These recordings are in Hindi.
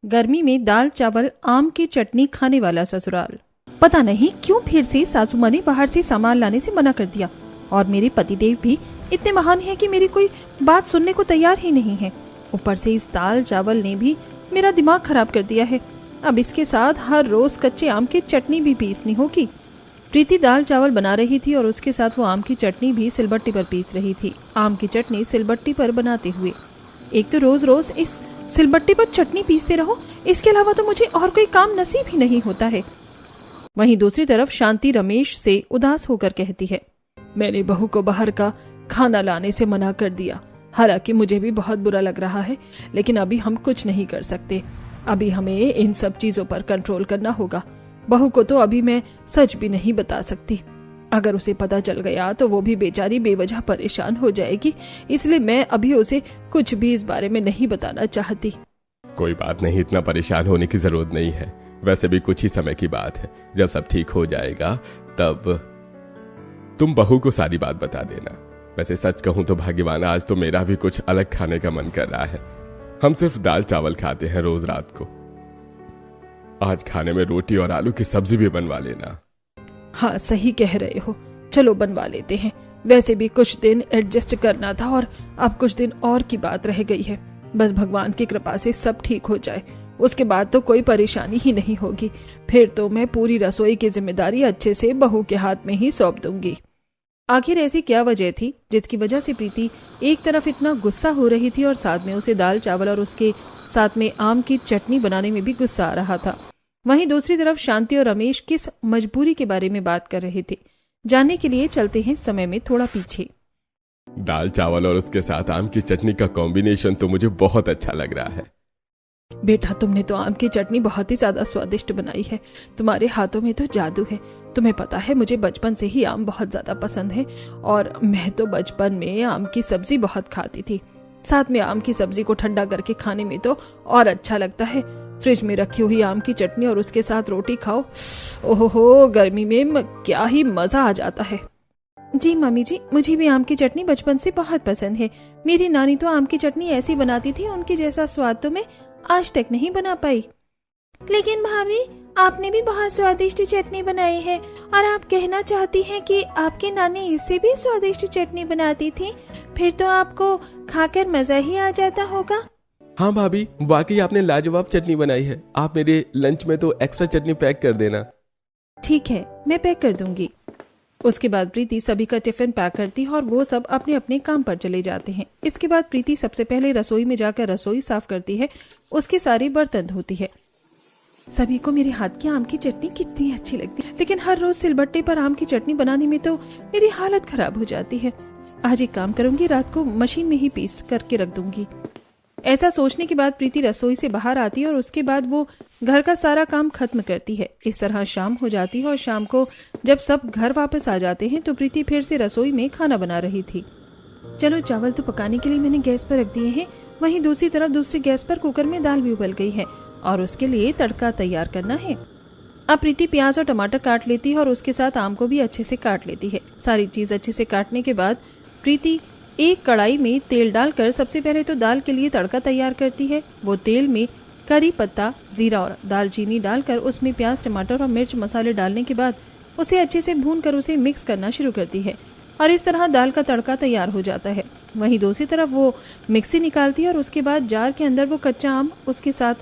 गर्मी में दाल चावल आम की चटनी खाने वाला ससुराल। पता नहीं क्यों फिर से सासू माँ ने बाहर से सामान लाने से मना कर दिया, और मेरे पतिदेव भी इतने महान हैं कि मेरी कोई बात सुनने को तैयार ही नहीं है। ऊपर से इस दाल चावल ने भी मेरा दिमाग खराब कर दिया है। अब इसके साथ हर रोज कच्चे आम की चटनी भी पीसनी होगी। प्रीति दाल चावल बना रही थी और उसके साथ वो आम की चटनी भी सिलबट्टी पर पीस रही थी। आम की चटनी सिलबट्टी पर बनाते हुए, एक तो रोज रोज इस सिलबट्टी पर चटनी पीसते रहो, इसके अलावा तो मुझे और कोई काम नसीब ही नहीं होता है। वहीं दूसरी तरफ शांति रमेश से उदास होकर कहती है, मैंने बहू को बाहर का खाना लाने से मना कर दिया। हालांकि मुझे भी बहुत बुरा लग रहा है, लेकिन अभी हम कुछ नहीं कर सकते। अभी हमें इन सब चीजों पर कंट्रोल करना होगा। बहू को तो अभी मैं सच भी नहीं बता सकती। अगर उसे पता चल गया तो वो भी बेचारी बेवजह परेशान हो जाएगी, इसलिए मैं अभी उसे कुछ भी इस बारे में नहीं बताना चाहती। कोई बात नहीं, इतना परेशान होने की जरूरत नहीं है। वैसे भी कुछ ही समय की बात है, जब सब ठीक हो जाएगा तब तुम बहू को सारी बात बता देना। वैसे सच कहूं तो भाग्यवान, आज तो मेरा भी कुछ अलग खाने का मन कर रहा है। हम सिर्फ दाल चावल खाते हैं रोज रात को। आज खाने में रोटी और आलू की सब्जी भी बनवा लेना। हाँ सही कह रहे हो, चलो बनवा लेते हैं। वैसे भी कुछ दिन एडजस्ट करना था और अब कुछ दिन और की बात रह गई है। बस भगवान की कृपा से सब ठीक हो जाए, उसके बाद तो कोई परेशानी ही नहीं होगी। फिर तो मैं पूरी रसोई की जिम्मेदारी अच्छे से बहू के हाथ में ही सौंप दूंगी। आखिर ऐसी क्या वजह थी जिसकी वजह से प्रीति एक तरफ इतना गुस्सा हो रही थी और साथ में उसे दाल चावल और उसके साथ में आम की चटनी बनाने में भी गुस्सा आ रहा था। वहीं दूसरी तरफ शांति और रमेश किस मजबूरी के बारे में बात कर रहे थे, जानने के लिए चलते हैं समय में थोड़ा पीछे। दाल चावल और उसके साथ आम की चटनी का कॉम्बिनेशन तो मुझे बहुत अच्छा लग रहा है। बेटा, तुमने तो आम की चटनी बहुत ही ज्यादा स्वादिष्ट बनाई है। तुम्हारे हाथों में तो जादू है। तुम्हें पता है मुझे बचपन से ही आम बहुत ज्यादा पसंद है, और मैं तो बचपन में आम की सब्जी बहुत खाती थी। साथ में आम की सब्जी को ठंडा करके खाने में तो और अच्छा लगता है। फ्रिज में रखी हुई आम की चटनी और उसके साथ रोटी खाओ, ओहो, गर्मी में क्या ही मजा आ जाता है। जी मम्मी जी, मुझे भी आम की चटनी बचपन से बहुत पसंद है। मेरी नानी तो आम की चटनी ऐसी बनाती थी, उनके जैसा स्वाद तो मैं आज तक नहीं बना पाई। लेकिन भाभी, आपने भी बहुत स्वादिष्ट चटनी बनाई है, और आप कहना चाहती हैं कि आपकी नानी इससे भी स्वादिष्ट चटनी बनाती थी? फिर तो आपको खाकर मजा ही आ जाता होगा। हाँ भाभी, वाकई आपने लाजवाब चटनी बनाई है। आप मेरे लंच में तो एक्स्ट्रा चटनी पैक कर देना। ठीक है, मैं पैक कर दूंगी। उसके बाद प्रीति सभी का टिफिन पैक करती है और वो सब अपने अपने काम पर चले जाते हैं। इसके बाद प्रीति सबसे पहले रसोई में जाकर रसोई साफ करती है, उसके सारे बर्तन धोती है। सभी को मेरे हाथ की आम की चटनी कितनी अच्छी लगती है, लेकिन हर रोज सिलबट्टे पर आम की चटनी बनाने में तो मेरी हालत खराब हो जाती है। आज एक काम करूंगी, रात को मशीन में ही पीस करके रख दूंगी। ऐसा सोचने के बाद प्रीति रसोई से बाहर आती है और उसके बाद वो घर का सारा काम खत्म करती है। इस तरह शाम हो जाती है और शाम को जब सब घर वापस आ जाते हैं तो प्रीति फिर से रसोई में खाना बना रही थी। चलो, चावल तो पकाने के लिए मैंने गैस पर रख दिए हैं। वहीं दूसरी तरफ दूसरी गैस पर कुकर में दाल भी उबल गई है और उसके लिए तड़का तैयार करना है। अब प्रीति प्याज और टमाटर काट लेती है और उसके साथ आम को भी अच्छे से काट लेती है। सारी चीज अच्छे से काटने के बाद प्रीति एक कढ़ाई में तेल डालकर सबसे पहले तो दाल के लिए तड़का तैयार करती है। वो तेल में करी पत्ता, जीरा और दालचीनी डालकर उसमें प्याज, टमाटर और मिर्च मसाले डालने के बाद उसे अच्छे से भूनकर उसे मिक्स करना शुरू करती है और इस तरह दाल का तड़का तैयार हो जाता है। वहीं दूसरी तरफ वो मिक्सी निकालती है और उसके बाद जार के अंदर वो कच्चा आम, उसके साथ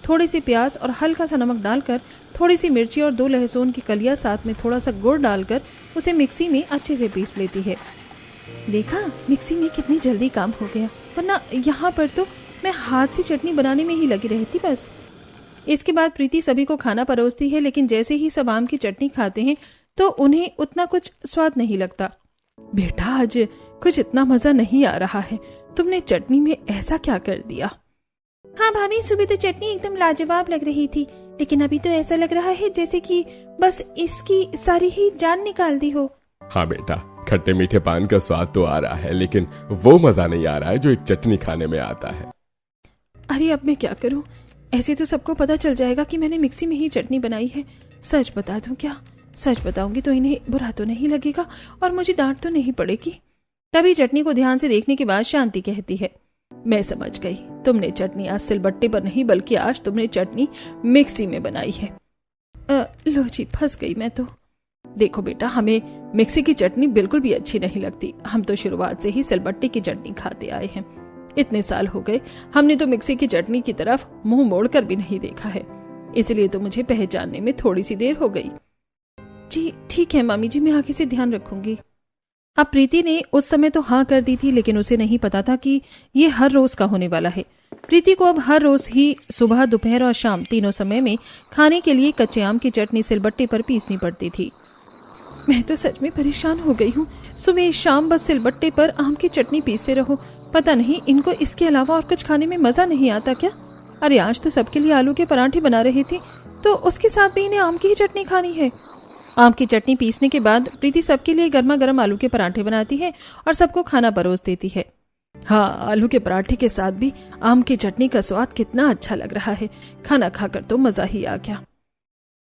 थोड़ी सी प्याज और हल्का सा नमक डालकर, थोड़ी सी मिर्ची और 2 लहसुन की कलियां, साथ में थोड़ा सा गुड़ डालकर उसे मिक्सी में अच्छे से पीस लेती है। देखा, मिक्सी में कितनी जल्दी काम हो गया, वरना यहाँ पर तो मैं हाथ से चटनी बनाने में ही लगी रहती बस। इसके बाद प्रीति सभी को खाना परोसती है, लेकिन जैसे ही सब आम की चटनी खाते हैं तो उन्हें उतना कुछ स्वाद नहीं लगता। बेटा, आज कुछ इतना मजा नहीं आ रहा है, तुमने चटनी में ऐसा क्या कर दिया? हाँ भाभी, सुबह तो चटनी एकदम लाजवाब लग रही थी, लेकिन अभी तो ऐसा लग रहा है जैसे कि बस इसकी सारी ही जान निकाल दी हो। हाँ बेटा, खट्टे मीठे पान का स्वाद तो आ रहा है, लेकिन वो मजा नहीं आ रहा है जो एक चटनी खाने में आता है। अरे अब मैं क्या करूं? ऐसे तो सबको पता चल जाएगा कि मैंने मिक्सी में ही चटनी बनाई है। सच बता दूं क्या? सच बताऊंगी तो इन्हें बुरा तो नहीं लगेगा और मुझे डांट तो नहीं पड़ेगी। तभी चटनी को ध्यान से देखने के बाद शांति कहती है, मैं समझ गई, तुमने चटनी आज सिलबट्टे पर नहीं बल्कि आज तुमने चटनी मिक्सी में बनाई है। लो जी, फंस गई मैं तो। देखो बेटा, हमें मिक्सी की चटनी बिल्कुल भी अच्छी नहीं लगती। हम तो शुरुआत से ही सिलबट्टे की चटनी खाते आए हैं। इतने साल हो गए, हमने तो मिक्सी की चटनी की तरफ मुंह मोड़कर भी नहीं देखा है, इसलिए तो मुझे पहचानने में थोड़ी सी देर हो गई। जी ठीक है मामी जी, मैं आगे से ध्यान रखूंगी। अब प्रीति ने उस समय तो हाँ कर दी थी, लेकिन उसे नहीं पता था कि ये हर रोज का होने वाला है। प्रीति को अब हर रोज ही सुबह, दोपहर और शाम तीनों समय में खाने के लिए कच्चे आम की चटनी सिलबट्टे पर पीसनी पड़ती थी। मैं तो सच में परेशान हो गई हूँ। सुबह शाम बस सिलबट्टे पर आम की चटनी पीसते रहो। पता नहीं इनको इसके अलावा और कुछ खाने में मजा नहीं आता क्या? अरे आज तो सबके लिए आलू के पराठे बना रही थी, तो उसके साथ भी इन्हें आम की ही चटनी खानी है। आम की चटनी पीसने के बाद प्रीति सबके लिए गर्मा गर्म आलू के पराठे बनाती है और सबको खाना परोस देती है। हाँ, आलू के पराठे के साथ भी आम की चटनी का स्वाद कितना अच्छा लग रहा है। खाना खाकर तो मजा ही आ गया।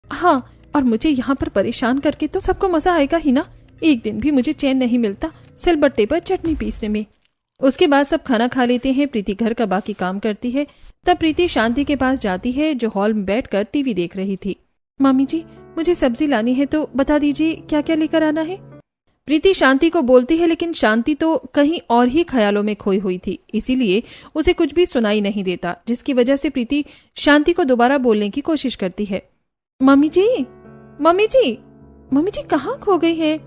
हाँ, और मुझे यहाँ पर परेशान करके तो सबको मजा आएगा ही ना। एक दिन भी मुझे चैन नहीं मिलता सिलबट्टे पर चटनी पीसने में। उसके बाद सब खाना खा लेते हैं। प्रीति घर का बाकी काम करती है। तब प्रीति शांति के पास जाती है, जो हॉल में बैठकर टीवी देख रही थी। मामी जी, मुझे सब्जी लानी है, तो बता दीजिए क्या क्या लेकर आना है। प्रीति शांति को बोलती है, लेकिन शांति तो कहीं और ही ख्यालों में खोई हुई थी, इसीलिए उसे कुछ भी सुनाई नहीं देता, जिसकी वजह से प्रीति शांति को दोबारा बोलने की कोशिश करती है। मम्मी जी, मम्मी जी, मम्मी जी कहाँ खो गई है?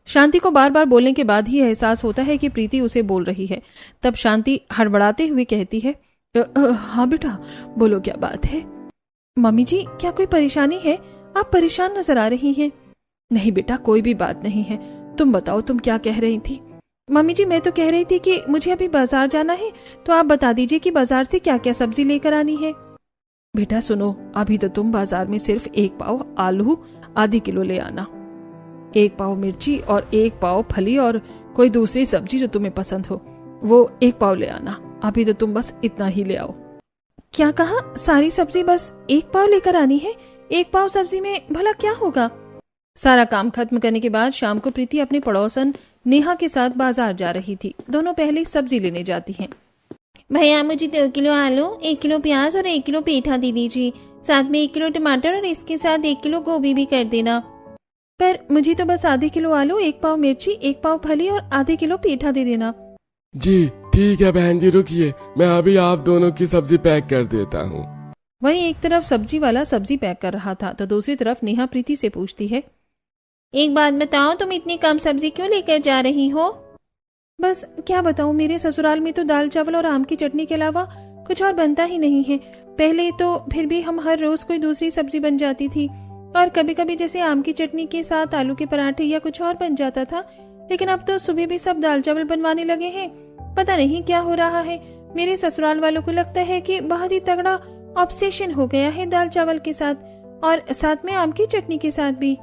शांति को बार बार बोलने के बाद ही एहसास होता है कि प्रीति उसे बोल रही है। तब शांति हड़बड़ाते हुए कहती है, हाँ बेटा, बोलो क्या बात है? मम्मी जी, क्या कोई परेशानी है? आप परेशान नजर आ रही हैं। नहीं बेटा, कोई भी बात नहीं है। तुम बताओ, तुम क्या कह रही थी? मम्मी जी, मैं तो कह रही थी कि मुझे अभी बाजार जाना है, तो आप बता दीजिए कि बाजार से क्या क्या सब्जी लेकर आनी है। बेटा सुनो, अभी तो तुम बाजार में सिर्फ 1 पाव आलू आधी किलो ले आना, 1 पाव मिर्ची और 1 पाव फली और कोई दूसरी सब्जी जो तुम्हें पसंद हो वो 1 पाव ले आना। अभी तो तुम बस इतना ही ले आओ। क्या कहा? सारी सब्जी बस 1 पाव लेकर आनी है? 1 पाव सब्जी में भला क्या होगा? सारा काम खत्म करने के बाद शाम को प्रीति अपने पड़ोसन नेहा के साथ बाजार जा रही थी। दोनों पहले सब्जी लेने जाती हैं। भैया, मुझे 2 किलो आलू, 1 किलो प्याज और 1 किलो पेठा दे दीजिए। साथ में 1 किलो टमाटर और इसके साथ 1 किलो गोभी भी कर देना। पर मुझे तो बस आधे किलो आलू, 1 पाव मिर्ची, 1 पाव फली और आधे किलो पेठा दे देना। जी ठीक है बहन जी, रुकिए, मैं अभी आप दोनों की सब्जी पैक कर देता हूँ। वहीं एक तरफ सब्जी वाला सब्जी पैक कर रहा था, तो दूसरी तरफ नेहा प्रीति से पूछती है, एक बात बताओ, तुम इतनी कम सब्जी क्यों लेकर जा रही हो? बस क्या बताऊं, मेरे ससुराल में तो दाल चावल और आम की चटनी के अलावा कुछ और बनता ही नहीं है। पहले तो फिर भी हम हर रोज कोई दूसरी सब्जी बन जाती थी, और कभी कभी जैसे आम की चटनी के साथ आलू के पराठे या कुछ और बन जाता था, लेकिन अब तो सुबह भी सब दाल चावल बनवाने लगे हैं। पता नहीं क्या हो रहा है। मेरे ससुराल वालों को लगता है कि बहुत ही तगड़ा ऑब्सेशन हो गया है दाल चावल के साथ, और साथ में आम की चटनी के साथ भी।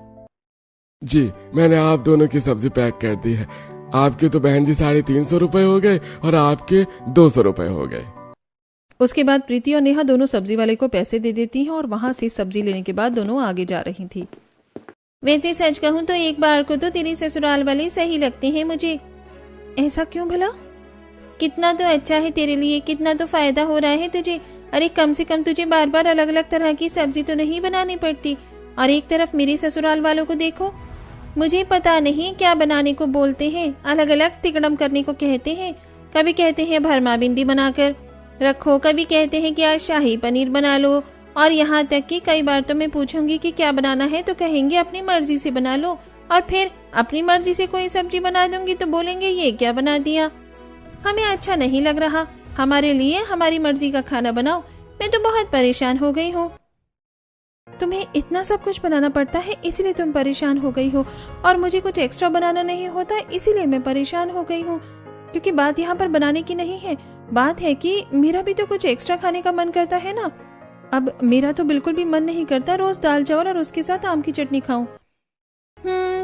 जी, मैंने आप दोनों की सब्जी पैक कर दी है। आपके तो बहन जी 350 रुपए हो गए और आपके 200 रुपए हो गए। उसके बाद प्रीति और नेहा दोनों सब्जी वाले को पैसे दे देती हैं और वहां से सब्जी लेने के बाद दोनों आगे जा रही थी। वैसे सच कहूँ तो एक बार को तो तेरे ससुराल वाले सही लगते हैं मुझे। ऐसा क्यों भला? कितना तो अच्छा है तेरे लिए, कितना तो फायदा हो रहा है तुझे। अरे कम से कम तुझे बार बार अलग अलग तरह की सब्जी तो नहीं बनानी पड़ती। और एक तरफ मेरे ससुराल वालों को देखो, मुझे पता नहीं क्या बनाने को बोलते हैं, अलग अलग तिकड़म करने को कहते हैं। कभी कहते हैं भरमा भिंडी बनाकर रखो, कभी कहते हैं कि आज शाही पनीर बना लो, और यहाँ तक कि कई बार तो मैं पूछूंगी कि क्या बनाना है तो कहेंगे अपनी मर्जी से बना लो, और फिर अपनी मर्जी से कोई सब्जी बना दूंगी तो बोलेंगे ये क्या बना दिया। हमें अच्छा नहीं लग रहा, हमारे लिए हमारी मर्जी का खाना बनाओ। मैं तो बहुत परेशान हो गई हूँ। तुम्हें इतना सब कुछ बनाना पड़ता है इसीलिए तुम परेशान हो गई हो, और मुझे कुछ एक्स्ट्रा बनाना नहीं होता इसीलिए मैं परेशान हो गई हूँ। क्योंकि बात यहाँ पर बनाने की नहीं है, बात है कि मेरा भी तो कुछ एक्स्ट्रा खाने का मन करता है ना। अब मेरा तो बिल्कुल भी मन नहीं करता रोज दाल चावल और उसके साथ आम की चटनी खाऊं।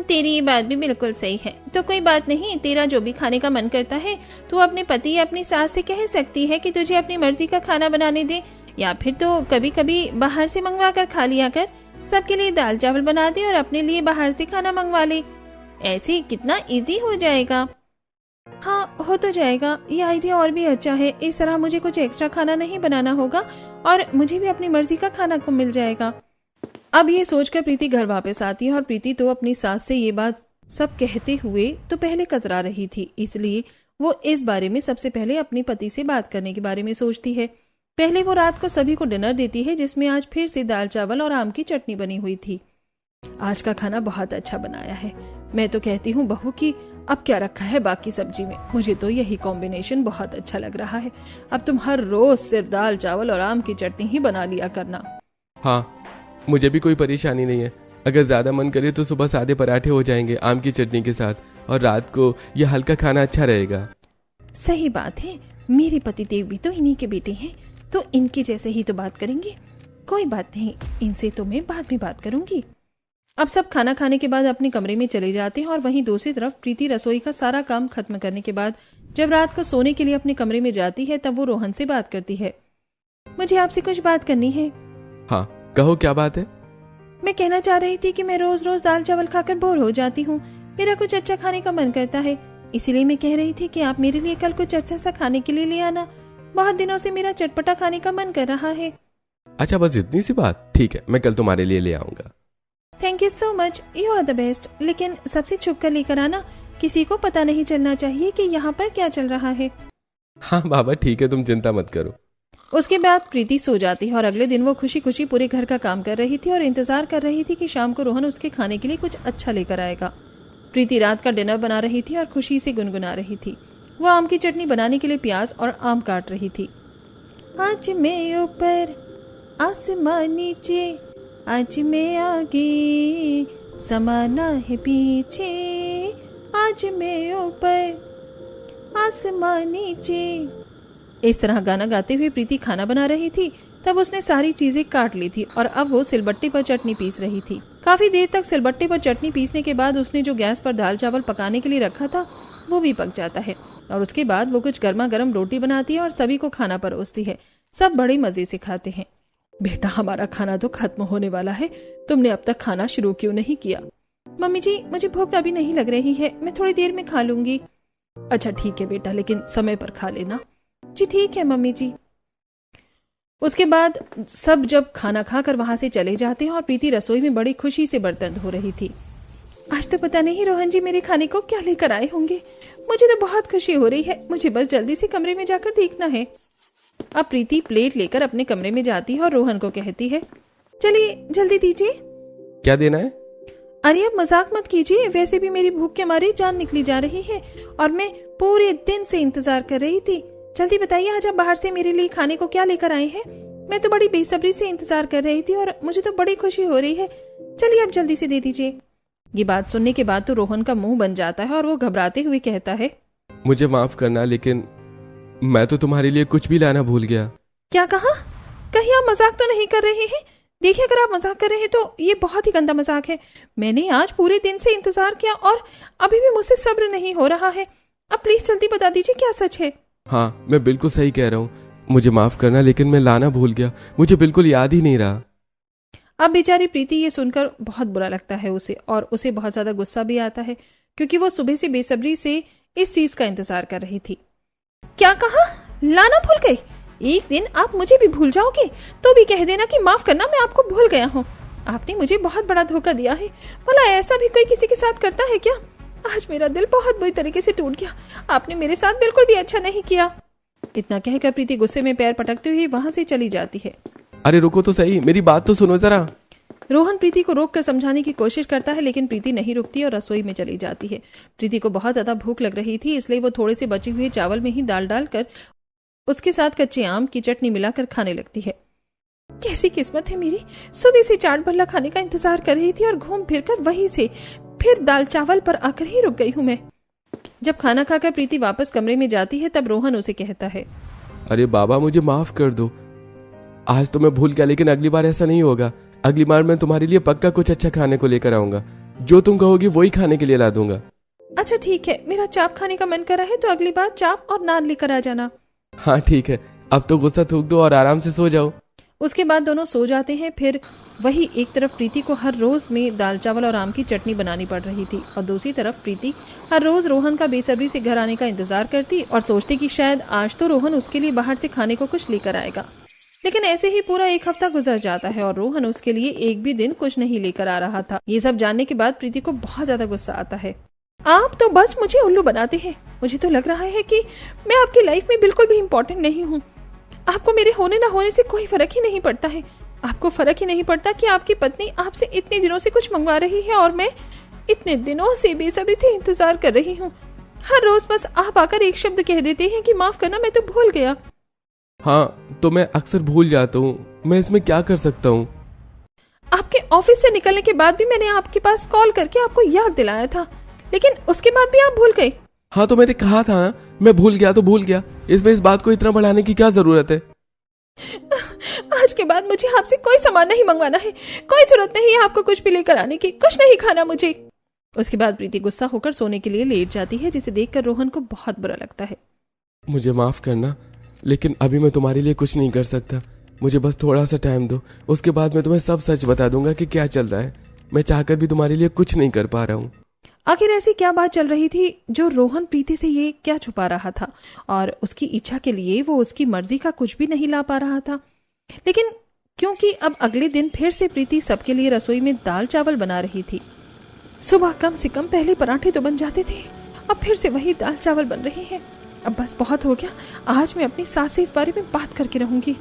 तेरी ये बात भी बिल्कुल सही है। तो कोई बात नहीं, तेरा जो भी खाने का मन करता है तू अपने पति या अपनी सास से कह सकती है कि तुझे अपनी मर्जी का खाना बनाने दे, या फिर तो कभी कभी बाहर से मंगवा कर खा लिया कर। सबके लिए दाल चावल बना दे और अपने लिए बाहर से खाना मंगवा ले। ऐसे कितना इजी हो जाएगा। हाँ, हो तो जाएगा, ये आइडिया और भी अच्छा है। इस तरह मुझे कुछ एक्स्ट्रा खाना नहीं बनाना होगा और मुझे भी अपनी मर्जी का खाना को मिल जाएगा। अब ये सोचकर प्रीति घर वापस आती है और प्रीति तो अपनी सास से ये बात सब कहते हुए तो पहले कतरा रही थी, इसलिए वो इस बारे में सबसे पहले अपने पति से बात करने के बारे में सोचती है। पहले वो रात को सभी को डिनर देती है, जिसमें आज फिर से दाल चावल और आम की चटनी बनी हुई थी। आज का खाना बहुत अच्छा बनाया है। मैं तो कहती हूँ बहू कि अब क्या रखा है बाकी सब्जी में, मुझे तो यही कॉम्बिनेशन बहुत अच्छा लग रहा है। अब तुम हर रोज सिर्फ दाल चावल और आम की चटनी ही बना लिया करना। हाँ, मुझे भी कोई परेशानी नहीं है। अगर ज्यादा मन करे तो सुबह सादे पराठे हो जाएंगे आम की चटनी के साथ, और रात को ये हल्का खाना अच्छा रहेगा। सही बात है, मेरे पति देव भी तो इन्हीं के बेटे हैं, तो इनके जैसे ही तो बात करेंगे। कोई बात नहीं, इनसे तो मैं बाद में बात करूंगी। अब सब खाना खाने के बाद अपने कमरे में चले जाते हैं और वहीं दूसरी तरफ प्रीति रसोई का सारा काम खत्म करने के बाद जब रात को सोने के लिए अपने कमरे में जाती है तब वो रोहन से बात करती है। मुझे आपसे कुछ बात करनी है। हाँ कहो, क्या बात है? मैं कहना चाह रही थी कि मैं रोज रोज दाल चावल खाकर बोर हो जाती हूँ। मेरा कुछ अच्छा खाने का मन करता है, इसीलिए मैं कह रही थी कि आप मेरे लिए कल कुछ अच्छा सा खाने के लिए ले आना। बहुत दिनों से मेरा चटपटा खाने का मन कर रहा है। अच्छा, बस इतनी सी बात? ठीक है, मैं कल तुम्हारे लिए ले आऊंगा। Thank you so much, you are the best. लेकिन सबसे छुप कर लेकर आना, किसी को पता नहीं चलना चाहिए कि यहाँ पर क्या चल रहा है। हाँ बाबा ठीक है, तुम चिंता मत करो। उसके बाद प्रीति सो जाती है और अगले दिन वो खुशी खुशी पूरे घर का काम कर रही थी और इंतजार कर रही थी कि शाम को रोहन उसके खाने के लिए कुछ अच्छा लेकर आएगा। प्रीति रात का डिनर बना रही थी और खुशी से गुनगुना रही थी। वो आम की चटनी बनाने के लिए प्याज और आम काट रही थी। आज मैं ऊपर आसमान नीचे, आज मैं आगे समाना है पीछे, आज मैं ऊपर आसमान नीचे। इस तरह गाना गाते हुए प्रीति खाना बना रही थी। तब उसने सारी चीजें काट ली थी और अब वो सिलबट्टे पर चटनी पीस रही थी। काफी देर तक सिलबट्टे पर चटनी पीसने के बाद उसने जो गैस पर दाल चावल पकाने के लिए रखा था वो भी पक जाता है और उसके बाद वो कुछ गर्मा गर्म रोटी बनाती है और सभी को खाना परोसती है। सब बड़े मजे से खाते हैं। बेटा, हमारा खाना तो खत्म होने वाला है, तुमने अब तक खाना शुरू क्यों नहीं किया? मम्मी जी, मुझे भूख अभी नहीं लग रही है, मैं थोड़ी देर में खा लूंगी। अच्छा ठीक है बेटा, लेकिन समय पर खा लेना। जी ठीक है मम्मी जी। उसके बाद सब जब खाना खाकर वहां से चले जाते हैं और प्रीति रसोई में बड़ी खुशी से बर्तन धो रही थी। आज तो पता नहीं रोहन जी मेरे खाने को क्या लेकर आए होंगे। मुझे तो बहुत खुशी हो रही है, मुझे बस जल्दी से कमरे में जाकर देखना है। अब प्रीति प्लेट लेकर अपने कमरे में जाती है और रोहन को कहती है, चलिए जल्दी दीजिए। क्या देना है? अरे अब मजाक मत कीजिए, वैसे भी मेरी भूख के मारे जान निकली जा रही है और मैं पूरे दिन से इंतजार कर रही थी। जल्दी बताइए, आज आप बाहर से मेरे लिए खाने को क्या लेकर आए हैं? मैं तो बड़ी बेसब्री से इंतजार कर रही थी और मुझे तो बड़ी खुशी हो रही है। चलिए अब जल्दी से दे दीजिए। ये बात सुनने के बाद तो रोहन का मुंह बन जाता है और वो घबराते हुए कहता है, मुझे माफ करना, लेकिन मैं तो तुम्हारे लिए कुछ भी लाना भूल गया। क्या कहा? कहीं आप मजाक तो नहीं कर रहे हैं? देखिए, अगर आप मजाक कर रहे हैं तो ये बहुत ही गंदा मजाक है। मैंने आज पूरे दिन से इंतजार किया और अभी भी मुझसे सब्र नहीं हो रहा है। अब प्लीज जल्दी बता दीजिए क्या सच है। हाँ, मैं बिल्कुल सही कह रहा हूँ, मुझे माफ करना, लेकिन मैं लाना भूल गया, मुझे बिल्कुल याद ही नहीं रहा। अब बेचारी प्रीति ये सुनकर बहुत बुरा लगता है उसे, और उसे बहुत ज्यादा गुस्सा भी आता है क्योंकि वो सुबह से बेसब्री से इस चीज का इंतजार कर रही थी। क्या कहा? लाना भूल गई? एक दिन आप मुझे भी भूल जाओगे तो भी कह देना कि माफ करना, मैं आपको भूल गया हूँ। आपने मुझे बहुत बड़ा धोखा दिया है। भला ऐसा भी कोई किसी के साथ करता है क्या? आज मेरा दिल बहुत बुरी तरीके से टूट गया। आपने मेरे साथ बिल्कुल भी अच्छा नहीं किया। इतना कहकर प्रीति गुस्से में पैर पटकते हुए वहां से चली जाती है। अरे रुको तो सही, मेरी बात तो सुनो जरा। रोहन प्रीति को रोककर समझाने की कोशिश करता है, लेकिन प्रीति नहीं रुकती और रसोई में चली जाती है। प्रीति को बहुत ज्यादा भूख लग रही थी, इसलिए वो थोड़े से बचे हुए चावल में ही दाल डालकर उसके साथ कच्चे आम की चटनी मिलाकर खाने लगती है। कैसी किस्मत है मेरी, सुबह से चाट भल्ला खाने का इंतजार कर रही थी और घूम फिर कर वहीं से फिर दाल चावल पर आकर ही रुक गई हूँ मैं। जब खाना खाकर प्रीति वापस कमरे में जाती है तब रोहन उसे कहता है, अरे बाबा मुझे माफ कर दो, आज तो मैं भूल गया, लेकिन अगली बार ऐसा नहीं होगा। अगली बार मैं तुम्हारे लिए पक्का कुछ अच्छा खाने को लेकर आऊंगा, जो तुम कहोगी वही खाने के लिए ला दूंगा। अच्छा ठीक है, मेरा चाप खाने का मन कर रहा है तो अगली बार चाप और नान लेकर आ जाना। हाँ ठीक है, अब तो गुस्सा थूक दो और आराम से सो जाओ। उसके बाद दोनों सो जाते हैं। फिर वही एक तरफ प्रीति को हर रोज में दाल चावल और आम की चटनी बनानी पड़ रही थी और दूसरी तरफ प्रीति हर रोज रोहन का बेसब्री से घर आने का इंतजार करती और सोचती कि शायद आज तो रोहन उसके लिए बाहर से खाने को कुछ लेकर आएगा। लेकिन ऐसे ही पूरा एक हफ्ता गुजर जाता है और रोहन उसके लिए एक भी दिन कुछ नहीं लेकर आ रहा था। ये सब जानने के बाद प्रीति को बहुत ज्यादा गुस्सा आता है। आप तो बस मुझे उल्लू बनाते हैं। मुझे तो लग रहा है कि मैं आपकी लाइफ में बिल्कुल भी इम्पोर्टेंट नहीं हूँ। आपको मेरे होने ना होने से कोई फर्क ही नहीं पड़ता है। आपको फर्क ही नहीं पड़ता कि आपकी पत्नी आपसे इतने दिनों से कुछ मंगवा रही है और मैं इतने दिनों से बेसब्री से इंतजार कर रही हूँ। हर रोज बस आप आकर एक शब्द कह देते हैं कि माफ करना, मैं तो भूल गया। हाँ, तो मैं अक्सर भूल जाता हूँ। मैं इसमें क्या कर सकता हूँ? आपके ऑफिस से निकलने के बाद भी मैंने आपके पास कॉल करके आपको याद दिलाया था, लेकिन उसके बाद भी आप भूल गए। हाँ, तो मैंने कहा था ना, मैं भूल गया तो भूल गया। इसमें इस बात को इतना बढ़ाने की क्या जरूरत है? आज के बाद मुझे आपसे कोई सामान नहीं मंगवाना है। कोई जरूरत नहीं है आपको कुछ भी लेकर आने की। कुछ नहीं खाना मुझे। उसके बाद प्रीति गुस्सा होकर सोने के लिए लेट जाती है, जिसे देखकर रोहन को बहुत बुरा लगता है। मुझे माफ करना, लेकिन अभी मैं तुम्हारे लिए कुछ नहीं कर सकता। मुझे बस थोड़ा सा टाइम दो, उसके बाद मैं तुम्हें सब सच बता दूंगा कि क्या चल रहा है। मैं चाहकर भी तुम्हारे लिए कुछ नहीं कर पा रहा हूँ। आखिर ऐसी क्या बात चल रही थी जो रोहन प्रीति से ये क्या छुपा रहा था, और उसकी इच्छा के लिए वो उसकी मर्जी का कुछ भी नहीं ला पा रहा था। लेकिन क्योंकि अब अगले दिन फिर से प्रीति सबके लिए रसोई में दाल चावल बना रही थी। सुबह कम से कम पहले पराठे तो बन जाते थे, अब फिर से वही दाल चावल बन रहे हैं। अब बस बहुत हो गया। आज मैं अपनी सास से इस बारे में बात करके रहूंगी।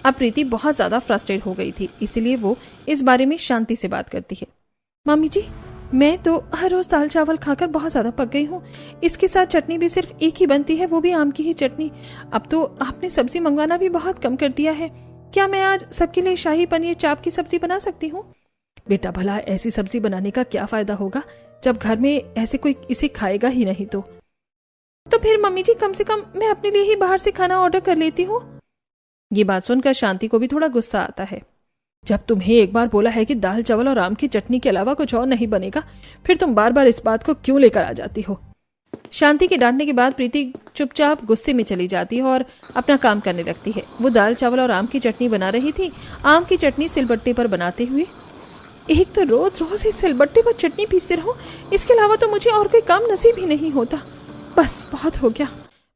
अब प्रीति बहुत ज्यादा फ्रस्ट्रेट हो गई थी, इसीलिए वो इस बारे में शांति से बात करती है। मम्मी जी, मैं तो हर रोज दाल चावल खाकर बहुत ज्यादा पक गई हूँ। इसके साथ चटनी भी सिर्फ एक ही बनती है, वो भी आम की ही चटनी। अब तो आपने सब्जी मंगवाना भी बहुत कम कर दिया है। क्या मैं आज सबके लिए शाही पनीर चाप की सब्जी बना सकती हूँ? बेटा, भला ऐसी सब्जी बनाने का क्या फायदा होगा जब घर में ऐसे कोई इसे खाएगा ही नहीं। तो फिर मम्मी जी, कम से कम मैं अपने लिए ही बाहर से खाना ऑर्डर कर लेती हूँ। ये बात सुनकर शांति को भी थोड़ा गुस्सा आता है। जब तुम्हें एक बार बोला है कि दाल चावल और आम की चटनी के अलावा कुछ और नहीं बनेगा, फिर तुम बार बार इस बात को क्यों लेकर आ जाती हो? शांति के डांटने के बाद प्रीति चुपचाप गुस्से में चली जाती है और अपना काम करने लगती है। वो दाल चावल और आम की चटनी बना रही थी। आम की चटनी सिलबट्टे पर बनाते हुए, एक तो रोज रोज इस सिलबट्टे पर चटनी पीसते रहो, इसके अलावा तो मुझे और कोई काम नसीब ही नहीं होता। बस बहुत हो गया।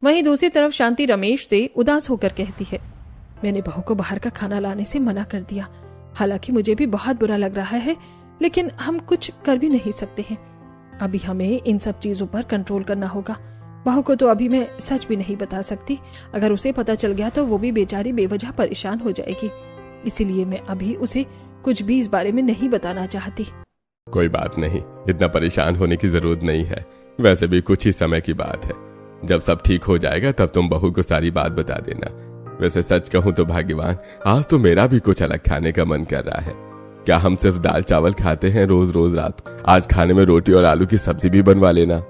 वहीं दूसरी तरफ शांति रमेश से उदास होकर कहती है, मैंने बहू को बाहर का खाना लाने से मना कर दिया। हालांकि मुझे भी बहुत बुरा लग रहा है, लेकिन हम कुछ कर भी नहीं सकते हैं। अभी हमें इन सब चीजों पर कंट्रोल करना होगा। बहू को तो अभी मैं सच भी नहीं बता सकती। अगर उसे पता चल गया तो वो भी बेचारी बेवजह परेशान हो जाएगी। इसीलिए मैं अभी उसे कुछ भी इस बारे में नहीं बताना चाहती। कोई बात नहीं, इतना परेशान होने की जरूरत नहीं है। वैसे भी कुछ ही समय की बात है। जब सब ठीक हो जाएगा तब तुम बहू को सारी बात बता देना। वैसे सच कहूं तो भाग्यवान, आज तो मेरा भी कुछ अलग खाने का मन कर रहा है। क्या हम सिर्फ दाल चावल खाते हैं रोज रोज रात? आज खाने में रोटी और आलू की सब्जी भी बनवा लेना।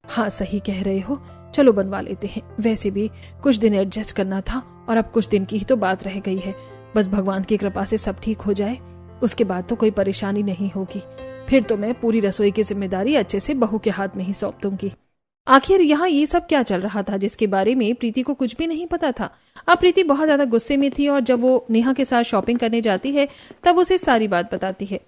हाँ, सही कह रहे हो। चलो बनवा लेते हैं। वैसे भी कुछ दिन एडजस्ट करना था और अब कुछ दिन की ही तो बात रह गई है। बस भगवान की कृपा से सब ठीक हो जाए, उसके बाद तो कोई परेशानी नहीं होगी। फिर तो मैं पूरी रसोई की जिम्मेदारी अच्छे से बहू के हाथ में ही सौंप दूंगी। आखिर यहाँ ये सब क्या चल रहा था जिसके बारे में प्रीति को कुछ भी नहीं पता था। अब प्रीति बहुत ज्यादा गुस्से में थी और जब वो नेहा के साथ शॉपिंग करने जाती है तब उसे सारी बात बताती है।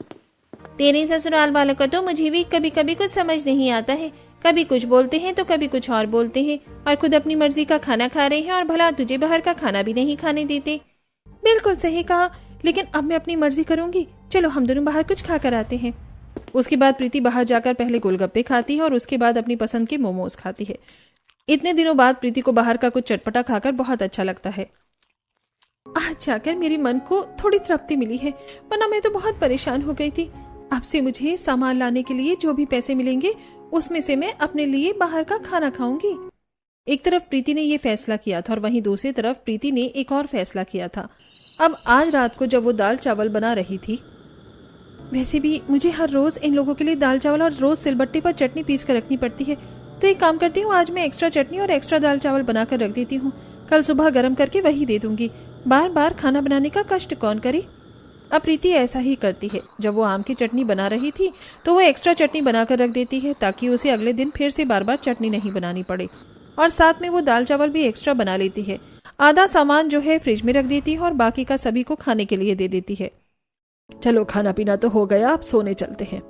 तेरे ससुराल वालों का तो मुझे भी कभी कभी कुछ समझ नहीं आता है। कभी कुछ बोलते हैं तो कभी कुछ और बोलते हैं, और खुद अपनी मर्जी का खाना खा रहे हैं और भला तुझे बाहर का खाना भी नहीं खाने देते। बिल्कुल सही कहा, लेकिन अब मैं अपनी मर्जी करूंगी। चलो हम दोनों बाहर कुछ खा कर आते हैं। उसके बाद प्रीति बाहर जाकर पहले गोलगप्पे खाती है और उसके बाद अपनी पसंद के मोमोज खाती है। इतने दिनों बाद प्रीति को बाहर का कुछ चटपटा खाकर बहुत अच्छा लगता है। आज जाकर मेरे मन को थोड़ी तृप्ति मिली है, वरना मैं तो बहुत परेशान हो गई थी। अब से मुझे सामान लाने के लिए जो भी पैसे मिलेंगे उसमें से मैं अपने लिए बाहर का खाना खाऊंगी। एक तरफ प्रीति ने ये फैसला किया था और वहीं दूसरी तरफ प्रीति ने एक और फैसला किया था। अब आज रात को जब वो दाल चावल बना रही थी, वैसे भी मुझे हर रोज इन लोगों के लिए दाल चावल और रोज सिलबट्टे पर चटनी पीस कर रखनी पड़ती है, तो एक काम करती हूँ, आज मैं एक्स्ट्रा चटनी और एक्स्ट्रा दाल चावल बनाकर रख देती हूँ। कल सुबह गर्म करके वही दे दूंगी। बार बार खाना बनाने का कष्ट कौन करे। अब प्रीति ऐसा ही करती है। जब वो आम की चटनी बना रही थी तो वो एक्स्ट्रा चटनी बनाकर रख देती है ताकि उसे अगले दिन फिर से बार बार चटनी नहीं बनानी पड़े, और साथ में वो दाल चावल भी एक्स्ट्रा बना लेती है। आधा सामान जो है फ्रिज में रख देती है और बाकी का सभी को खाने के लिए दे देती है। चलो खाना पीना तो हो गया, अब सोने चलते हैं।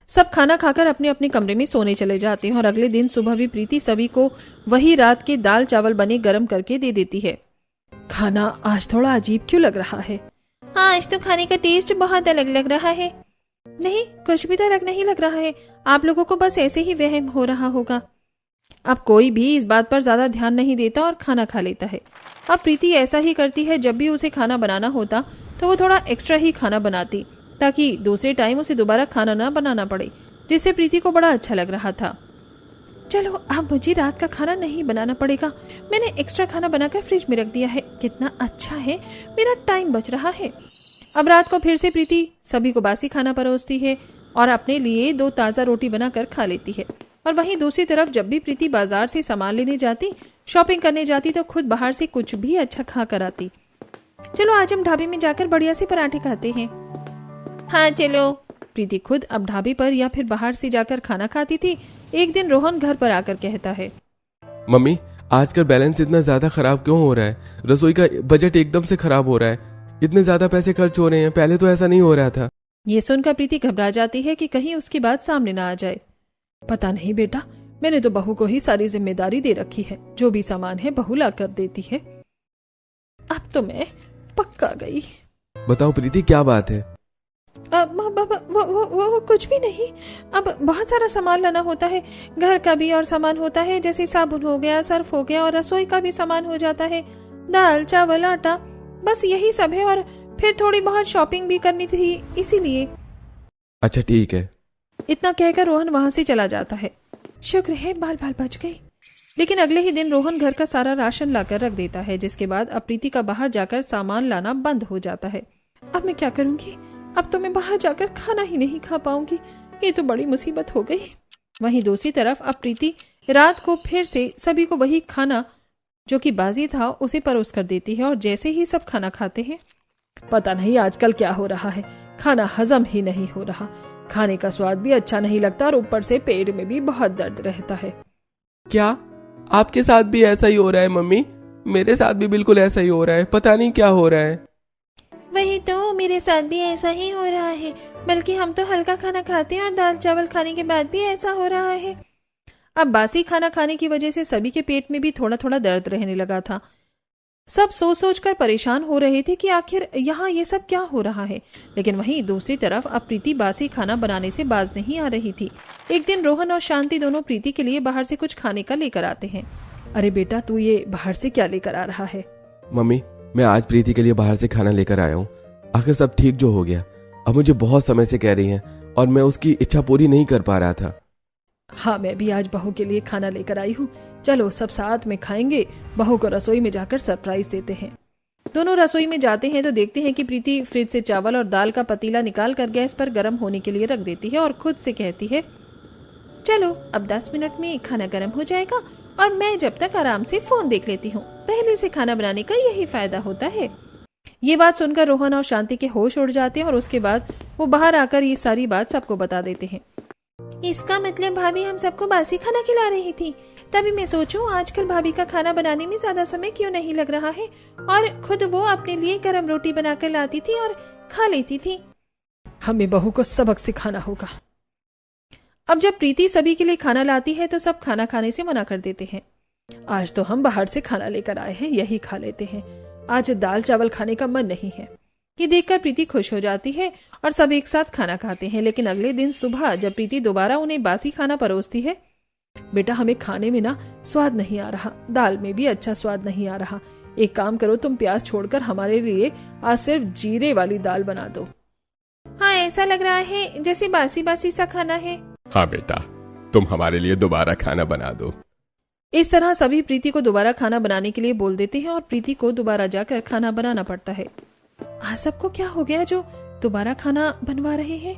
सब खाना खाकर अपने अपने कमरे में सोने चले जाते हैं और अगले दिन सुबह भी प्रीति सभी को वही रात के दाल चावल बने गर्म करके दे देती है। खाना आज थोड़ा अजीब क्यों लग रहा है? हाँ, आज तो खाने का टेस्ट बहुत अलग लग रहा है। नहीं, कुछ भी तो अलग नहीं लग रहा है। आप लोगों को बस ऐसे ही वहम हो रहा होगा। अब कोई भी इस बात पर ज्यादा ध्यान नहीं देता और खाना खा लेता है। अब प्रीति ऐसा ही करती है, जब भी उसे खाना बनाना होता तो वो थोड़ा एक्स्ट्रा ही खाना बनाती ताकि दूसरे टाइम उसे दोबारा खाना ना बनाना पड़े, जिससे प्रीति को बड़ा अच्छा लग रहा था। चलो अब मुझे रात का खाना नहीं बनाना पड़ेगा, मैंने एक्स्ट्रा खाना बनाकर फ्रिज में रख दिया है। कितना अच्छा है, मेरा टाइम बच रहा है। अब रात को फिर से प्रीति सभी को बासी खाना परोसती है और अपने लिए 2 ताज़ा रोटी बनाकर खा लेती है। और वहीं दूसरी तरफ जब भी प्रीति बाजार से सामान लेने जाती, शॉपिंग करने जाती, तो खुद बाहर से कुछ भी अच्छा खा कर आती। चलो आज हम ढाबे में जाकर बढ़िया से पराठे खाते हैं। हाँ चलो। प्रीति खुद अब ढाबे पर या फिर बाहर से जाकर खाना खाती थी। एक दिन रोहन घर पर आकर कहता है, मम्मी आजकल बैलेंस इतना ज्यादा खराब क्यों हो रहा है? रसोई का बजट एकदम से खराब हो रहा है, इतने ज्यादा पैसे खर्च हो रहे हैं, पहले तो ऐसा नहीं हो रहा था। ये सुनकर प्रीति घबरा जाती है कि कहीं उसकी बात सामने ना आ जाए। पता नहीं बेटा, मैंने तो बहू को ही सारी जिम्मेदारी दे रखी है, जो भी सामान है बहू ला कर देती है। अब तो मैं पक्का गई। बताओ प्रीति क्या बात है? वो कुछ भी नहीं। अब बहुत सारा सामान लाना होता है, घर का भी और सामान होता है, जैसे साबुन हो गया, सर्फ हो गया, और रसोई का भी सामान हो जाता है, दाल चावल आटा, बस यही सब है। और फिर थोड़ी बहुत शॉपिंग भी करनी थी, इसीलिए। अच्छा ठीक है। इतना कहकर रोहन वहां से चला जाता है। शुक्र है बाल बाल बच गई। लेकिन अगले ही दिन रोहन घर का सारा राशन लाकर रख देता है, जिसके बाद अब प्रीति का बाहर जाकर सामान लाना बंद हो जाता है। अब मैं क्या करूंगी? अब तो मैं बाहर जाकर खाना ही नहीं खा पाऊंगी, ये तो बड़ी मुसीबत हो गई। वहीं दूसरी तरफ अब प्रीति रात को फिर से सभी को वही खाना जो कि बाजी था उसे परोस कर देती है। और जैसे ही सब खाना खाते हैं, पता नहीं आजकल क्या हो रहा है, खाना हजम ही नहीं हो रहा, खाने का स्वाद भी अच्छा नहीं लगता और ऊपर से पेट में भी बहुत दर्द रहता है। क्या आपके साथ भी ऐसा ही हो रहा है मम्मी? मेरे साथ भी बिल्कुल ऐसा ही हो रहा है, पता नहीं क्या हो रहा है। वही तो, मेरे साथ भी ऐसा ही हो रहा है, बल्कि हम तो हल्का खाना खाते हैं और दाल चावल खाने के बाद भी ऐसा हो रहा है। अब बासी खाना खाने की वजह से सभी के पेट में भी थोड़ा थोड़ा दर्द रहने लगा था। सब सोच सोच कर परेशान हो रहे थे कि आखिर यहाँ ये सब क्या हो रहा है। लेकिन वहीं दूसरी तरफ अब प्रीति बासी खाना बनाने से बाज नहीं आ रही थी। एक दिन रोहन और शांति दोनों प्रीति के लिए बाहर से कुछ खाने का लेकर आते हैं। अरे बेटा, तू ये बाहर से क्या लेकर आ रहा है? मम्मी मैं आज प्रीति के लिए बाहर से खाना लेकर आया हूँ। आखिर सब ठीक जो हो गया, अब मुझे बहुत समय से कह रही है और मैं उसकी इच्छा पूरी नहीं कर पा रहा था। हाँ, मैं भी आज बहू के लिए खाना लेकर आई हूँ, चलो सब साथ में खाएंगे। बहू को रसोई में जाकर सरप्राइज देते हैं। दोनों रसोई में जाते हैं तो देखते हैं कि प्रीति फ्रिज से चावल और दाल का पतीला निकाल कर गैस पर गर्म होने के लिए रख देती है और खुद से कहती है, चलो अब 10 मिनट में खाना गर्म हो जाएगा और मैं जब तक आराम से फोन देख लेती हूँ। पहले से खाना बनाने का यही फायदा होता है। ये बात सुनकर रोहन और शांति के होश उड़ जाते हैं और उसके बाद वो बाहर आकर ये सारी बात सबको बता देते हैं। इसका मतलब भाभी हम सबको बासी खाना खिला रही थी। तभी मैं सोचूं आजकल भाभी का खाना बनाने में ज्यादा समय क्यों नहीं लग रहा है, और खुद वो अपने लिए गरम रोटी बनाकर लाती थी और खा लेती थी। हमें बहू को सबक सिखाना होगा। अब जब प्रीति सभी के लिए खाना लाती है तो सब खाना खाने से मना कर देते हैं। आज तो हम बाहर से खाना लेकर आए हैं, यही खा लेते हैं, आज दाल चावल खाने का मन नहीं है। ये देखकर प्रीति खुश हो जाती है और सब एक साथ खाना खाते हैं। लेकिन अगले दिन सुबह जब प्रीति दोबारा उन्हें बासी खाना परोसती है, बेटा हमें खाने में ना स्वाद नहीं आ रहा, दाल में भी अच्छा स्वाद नहीं आ रहा, एक काम करो तुम प्याज छोड़कर हमारे लिए आज सिर्फ जीरे वाली दाल बना दो। हाँ, ऐसा लग रहा है जैसे बासी बासी सा खाना है। हाँ बेटा, तुम हमारे लिए दोबारा खाना बना दो। इस तरह सभी प्रीति को दोबारा खाना बनाने के लिए बोल देते हैं और प्रीति को दोबारा जाकर खाना बनाना पड़ता है। आज सबको क्या हो गया जो दोबारा खाना बनवा रहे हैं?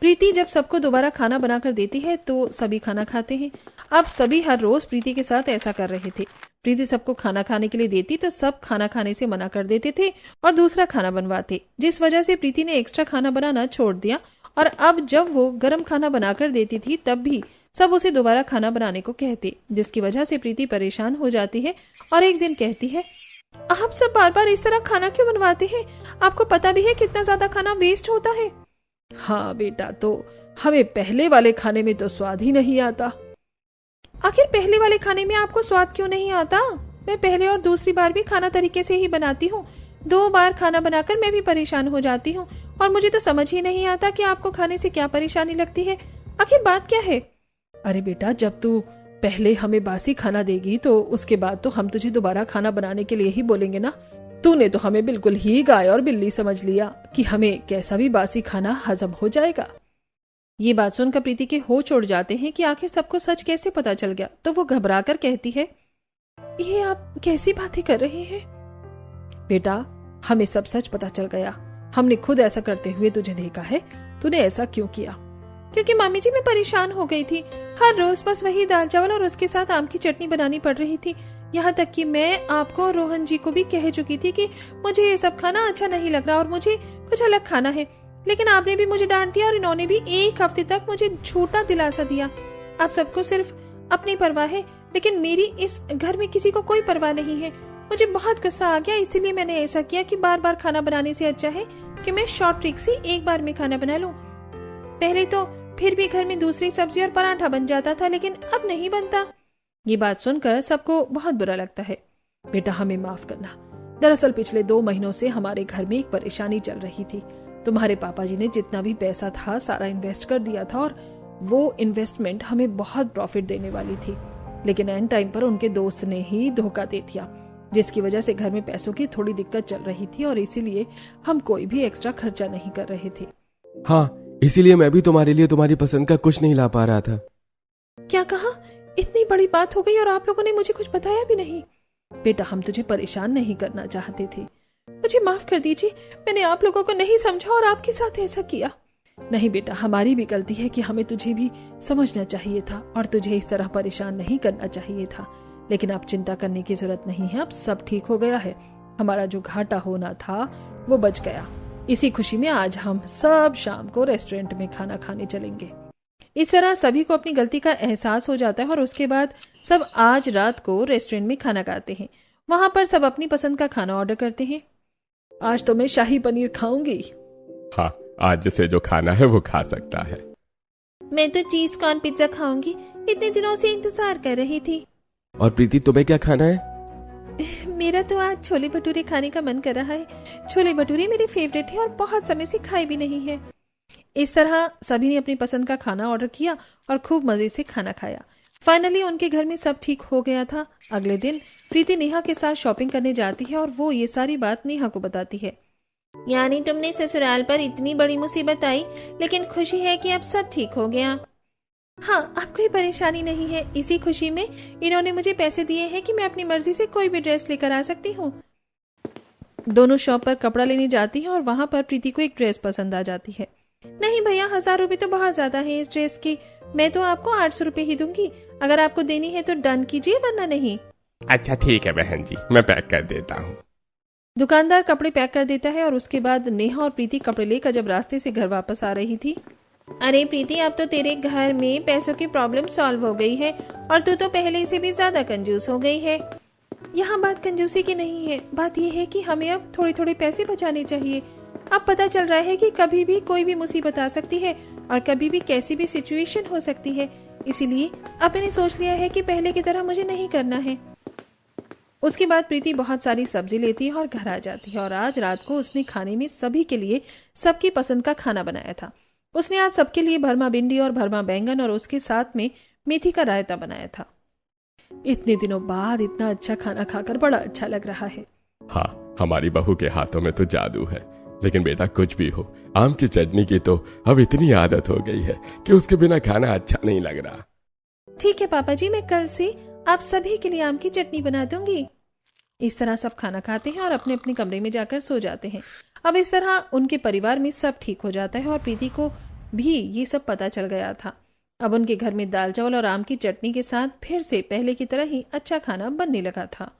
प्रीति जब सबको दोबारा खाना बनाकर देती है तो सभी खाना खाते हैं। अब सभी हर रोज प्रीति के साथ ऐसा कर रहे थे। प्रीति सबको खाना खाने के लिए देती तो सब खाना खाने से मना कर देते थे और दूसरा खाना बनवाते, जिस वजह से प्रीति ने एक्स्ट्रा खाना बनाना छोड़ दिया। और अब जब वो गर्म खाना बनाकर देती थी तब भी सब उसे दोबारा खाना बनाने को कहते, जिसकी वजह से प्रीति परेशान हो जाती है और एक दिन कहती है, आप सब बार बार इस तरह खाना क्यों बनवाते हैं? आपको पता भी है कितना ज्यादा खाना वेस्ट होता है। हाँ बेटा, तो हमें पहले वाले खाने में तो स्वाद ही नहीं आता। आखिर पहले वाले खाने में आपको स्वाद क्यों नहीं आता? मैं पहले और दूसरी बार भी खाना तरीके से ही बनाती हूँ। 2 बार खाना बनाकर मैं भी परेशान हो जाती हूँ और मुझे तो समझ ही नहीं आता कि आपको खाने से क्या परेशानी लगती है। आखिर बात क्या है? अरे बेटा, जब तू पहले हमें बासी खाना देगी तो उसके बाद तो हम तुझे दोबारा खाना बनाने के लिए ही बोलेंगे ना। तूने तो हमें बिल्कुल ही गाय और बिल्ली समझ लिया कि हमें कैसा भी बासी खाना हजम हो जाएगा। ये बात सुनकर प्रीति के होश उड़ जाते हैं कि आखिर सबको सच कैसे पता चल गया। तो वो घबराकर कहती है, ये आप कैसी बातें कर रहे हैं? बेटा, हमें सब सच पता चल गया। हमने खुद ऐसा करते हुए तुझे देखा है। तूने ऐसा क्यों किया? क्योंकि मामी जी मैं परेशान हो गई थी। हर रोज बस वही दाल चावल और उसके साथ आम की चटनी बनानी पड़ रही थी। यहाँ तक कि मैं आपको और रोहन जी को भी कह चुकी थी कि मुझे ये सब खाना अच्छा नहीं लग रहा और मुझे कुछ अलग खाना है। लेकिन आपने भी मुझे डांट दिया और इन्होंने भी 1 हफ्ते तक मुझे झूठा दिलासा दिया। आप सबको सिर्फ अपनी परवाह है, लेकिन मेरी इस घर में किसी को कोई परवाह नहीं है। मुझे बहुत गुस्सा आ गया, इसीलिए मैंने ऐसा किया कि बार बार खाना बनाने से अच्छा है कि मैं शॉर्ट ट्रिक से एक बार में खाना बना लूं। पहले तो फिर भी घर में दूसरी सब्जी और पराठा बन जाता था, लेकिन अब नहीं बनता। ये बात सुनकर सबको बहुत बुरा लगता है। बेटा, हमें माफ करना। दरअसल पिछले 2 महीनों से हमारे घर में एक परेशानी चल रही थी। तुम्हारे पापा जी ने जितना भी पैसा था सारा इन्वेस्ट कर दिया था और वो इन्वेस्टमेंट हमें बहुत प्रॉफिट देने वाली थी। लेकिन एंड टाइम पर उनके दोस्त ने ही धोखा दे दिया, जिसकी वजह से घर में पैसों की थोड़ी दिक्कत चल रही थी और इसीलिए हम कोई भी एक्स्ट्रा खर्चा नहीं कर रहे थे। हाँ, इसीलिए मैं भी तुम्हारे लिए तुम्हारी पसंद का कुछ नहीं ला पा रहा था। क्या कहा? इतनी बड़ी बात हो गई और आप लोगों ने मुझे कुछ बताया भी नहीं। बेटा, हम तुझे परेशान नहीं करना चाहते थे। मुझे माफ कर दीजिए, मैंने आप लोगों को नहीं समझा और आपके साथ ऐसा किया। नहीं बेटा, हमारी भी गलती है कि हमें तुझे भी समझना चाहिए था और तुझे इस तरह परेशान नहीं करना चाहिए था। लेकिन अब चिंता करने की जरूरत नहीं है, अब सब ठीक हो गया है। हमारा जो घाटा होना था वो बच गया। इसी खुशी में आज हम सब शाम को रेस्टोरेंट में खाना खाने चलेंगे। इस तरह सभी को अपनी गलती का एहसास हो जाता है और उसके बाद सब आज रात को रेस्टोरेंट में खाना खाते हैं। वहां पर सब अपनी पसंद का खाना ऑर्डर करते हैं। आज तो मैं शाही पनीर खाऊंगी। हाँ, आज जिसे जो खाना है वो खा सकता है। मैं तो चीज कॉर्न पिज्जा खाऊंगी, इतने दिनों से इंतजार कर रही थी। और प्रीति, तुम्हें क्या खाना है? मेरा तो आज छोले भटूरे खाने का मन कर रहा है। छोले भटूरे मेरे फेवरेट है और बहुत समय से खाए भी नहीं है। इस तरह सभी ने अपनी पसंद का खाना ऑर्डर किया और खूब मजे से खाना खाया। फाइनली उनके घर में सब ठीक हो गया था। अगले दिन प्रीति नेहा के साथ शॉपिंग करने जाती है और वो ये सारी बात नेहा को बताती है। यानी तुमने ससुराल पर इतनी बड़ी मुसीबत आई, लेकिन खुशी है कि अब सब ठीक हो गया। हाँ, अब कोई परेशानी नहीं है। इसी खुशी में इन्होंने मुझे पैसे दिए हैं कि मैं अपनी मर्जी से कोई भी ड्रेस लेकर आ सकती हूँ। दोनों शॉप पर कपड़ा लेने जाती हैं और वहां पर प्रीति को एक ड्रेस पसंद आ जाती है। नहीं भैया, 1000 रुपए तो बहुत ज्यादा है इस ड्रेस की। मैं तो आपको 800 रुपए ही दूंगी। अगर आपको देनी है तो डन कीजिए, वरना नहीं। अच्छा ठीक है बहन जी, मैं पैक कर देता हूँ। दुकानदार कपड़े पैक कर देता है और उसके बाद नेहा और प्रीति कपड़े लेकर जब रास्ते से घर वापस आ रही थी। अरे प्रीति, अब तो तेरे घर में पैसों की प्रॉब्लम सॉल्व हो गई है और तू तो पहले से भी ज्यादा कंजूस हो गई है। यहाँ बात कंजूसी की नहीं है, बात यह है कि हमें अब थोड़े थोड़े पैसे बचाने चाहिए। अब पता चल रहा है कि कभी भी कोई भी मुसीबत आ सकती है और कभी भी कैसी भी सिचुएशन हो सकती है। इसीलिए अब मैंने सोच लिया है कि पहले की तरह मुझे नहीं करना है। उसके बाद प्रीति बहुत सारी सब्जी लेती है और घर आ जाती है और आज रात को उसने खाने में सभी के लिए सबकी पसंद का खाना बनाया था। उसने आज सबके लिए भरमा भिंडी और भरमा बैंगन और उसके साथ में मेथी का रायता बनाया था। इतने दिनों बाद इतना अच्छा खाना खाकर बड़ा अच्छा लग रहा है। हाँ, हमारी बहू के हाथों में तो जादू है। लेकिन बेटा, कुछ भी हो, आम की चटनी की तो अब इतनी आदत हो गई है कि उसके बिना खाना अच्छा नहीं लग रहा। ठीक है पापा जी, मैं कल से आप सभी के लिए आम की चटनी बना दूंगी। इस तरह सब खाना खाते हैं और अपने अपने कमरे में जाकर सो जाते हैं। अब इस तरह उनके परिवार में सब ठीक हो जाता है और प्रीति को भी ये सब पता चल गया था। अब उनके घर में दाल चावल और आम की चटनी के साथ फिर से पहले की तरह ही अच्छा खाना बनने लगा था।